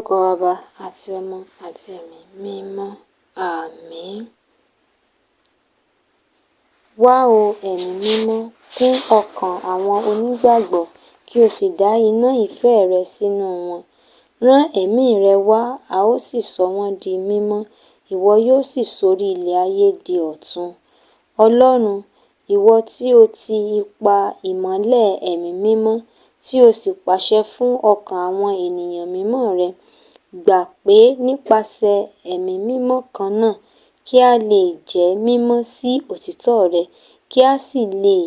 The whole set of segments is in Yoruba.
Orúkọ Baba àti Ọmọ àti Ẹ̀mí Mímọ́. Àmín. Wá o Ẹ̀mí Mímọ́, kún ọkàn àwọn onígbàgbọ́ kí o sì dá iná ìfẹ́ rẹ sínú wọn. Rán ẹ̀mí rẹ wá, a ó sì sọ wọ́n di mímọ́, ìwọ yóò sì sórí ilẹ̀ ayé di ọ̀tun. Ọlọ́run, ìwọ tí o ti ipa ìmọ́lẹ̀ Ẹ̀mí Mímọ́ tí o sì pàṣẹ fún ọkàn àwọn ènìyàn mímọ́ rẹ, gbà pé nípasẹ̀ Ẹ̀mí Mímọ́ kan náà kí a lè jẹ́ mímọ́ sí òtítọ́ rẹ, kí a sì lè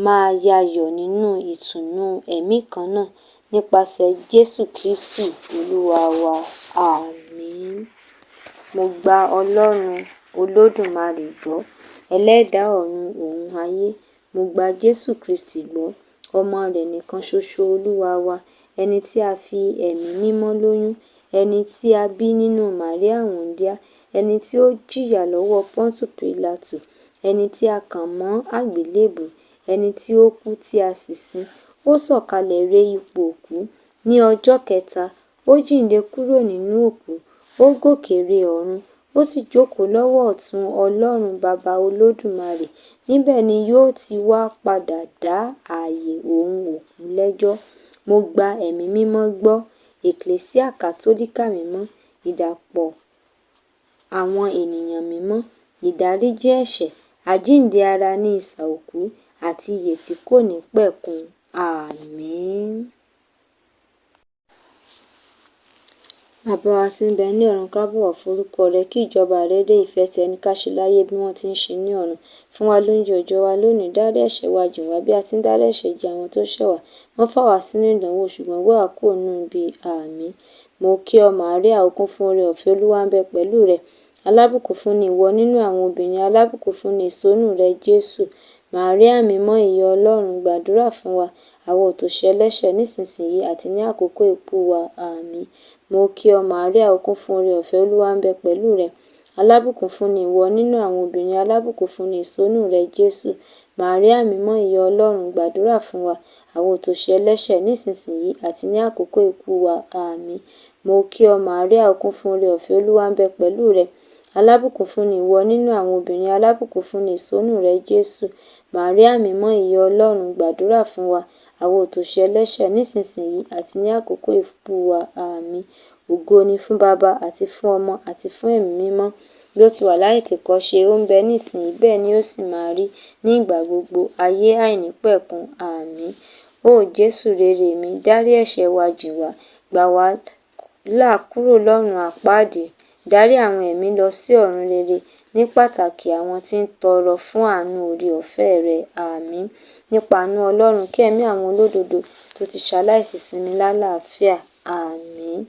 máa yayọ̀ nínú ìtùnú ẹ̀mí kan náà nípasẹ̀ Jésù Kristi Olúwa wa. Àmín. Mo gba Ọlọ́run Olódùmarè gbọ́, ẹlẹ́dàá ọ̀run òun ayé. Mo gba Jésù Kristi gbọ́, ọmọ rẹ̀ nìkan ṣoṣo Olúwa wa, ẹni tí a fi Ẹ̀mí Mímọ́ lóyún, ẹni tí a bí nínú Màríà wúńdíá, ẹni tí ó jìyà lọ́wọ́ Pọ́ńtù Pílátù, ẹni tí a kàn mọ́ àgbélébùú, ẹni tí ó kú tí a sì sin. Ó sọ̀kalẹ̀ re ipò òkú. Ní ọjọ́ kẹta, ó jíǹde kúrò nínú òkú. Ó gòkè re ọ̀run. Ó sì jókòó lọ́wọ́ ọ̀tún Ọlọ́run Baba Olódùmarè. Níbẹ̀ ni yóò ti wá padà dá ààyè òun òkú lẹ́jọ́. Mo gba Ẹ̀mí Mímọ́ gbọ́, Èklésíà Kátólíkà mímọ́, ìdàpọ̀ àwọn ènìyàn mímọ́, ìdáríjì ẹ̀ṣẹ̀, àjíǹde ara ní isà òkú àti ìyè tí kò ní pẹ̀kun. Àmín. Baba wa tí ń bẹ ní ọ̀run, ká bọ̀wọ̀ forúkọ rẹ, kí ìjọba rẹ dé, ìfẹ́ ti ẹni ká ṣe láyé bí wọ́n ti ń ṣe ní ọ̀run. Fún wa lóúnjẹ òòjọ́ wa lónìí, dárí ẹ̀ṣẹ̀ wa jì wá bí a ti ń dárí ẹ̀ṣẹ̀ jì àwọn tó ṣẹ̀ wá. Má fà wá sínú ìdánwò, ṣùgbọ́n gbà wá kúrò nínú ibi. Àmín. Mo kí ọ Màríà, ó kún fún oore-ọ̀fẹ́, Olúwa ń bẹ pẹ̀lú rẹ. Alábùkún fún ni ìwọ nínú àwọn obìnrin, alábùkún fún ni èso inú rẹ Jésù. Màríà mímọ́, ìyá Ọlọ́run, gbàdúrà fún wa, àwa òtòṣì ẹlẹ́ṣẹ̀ nísinsìnyí àti ní àkókò ikú wa. Àmín. Mo kí ọ Màríà, ó kún fún oore-ọ̀fẹ́, Olúwa ń bẹ pẹ̀lú rẹ. Alábùkún fún ni ìwọ nínú àwọn obìnrin, alábùkún fún ni èso inú rẹ Jésù. Màríà mímọ́, ìyá Ọlọ́run, gbàdúrà fún wa, àwa òtòṣì ẹlẹ́ṣẹ̀ nísinsìnyí àti ní àkókò ikú wa. Àmín. Mo kí ọ Màríà, ó kún fún oore-ọ̀fẹ́, Olúwa ń bẹ pẹ̀lú rẹ. Alábùkún fún ni ìwọ nínú àwọn obìnrin, alábùkún fún ni èso inú rẹ Jésù. Màríà mímọ́, ìyá Ọlọ́run, gbàdúrà fún wa, àwa òtòṣì ẹlẹ́ṣẹ̀ nísinsìnyí àti ní àkókò ikú wa. Àmín. Ògo ni fún Baba àti fún Ọmọ àti fún Ẹ̀mí Mímọ́, bí ó ti wà láìtèkọ́ṣe, ó ń bẹ nísìnyí, bẹ́ẹ̀ ni ó sì máa rí ní ìgbà gbogbo, ayé àìnípẹ̀kun. Àmín. Ó Jésù rere mi, dárí ẹ̀ṣẹ̀ wa jì wá, gbà wá là kúrò lọ́run àpáàdì, darí àwọn ẹ̀mí lọ sí ọ̀run rere, ní pàtàkì àwọn tí ń tọrọ fún àánú oore-ọ̀fẹ́ rẹ. Àmín. Nípa àánú Ọlọ́run, kí ẹ̀mí àwọn olódodo tó ti ṣaláìsí sinmi lálàáfíà. Àmín.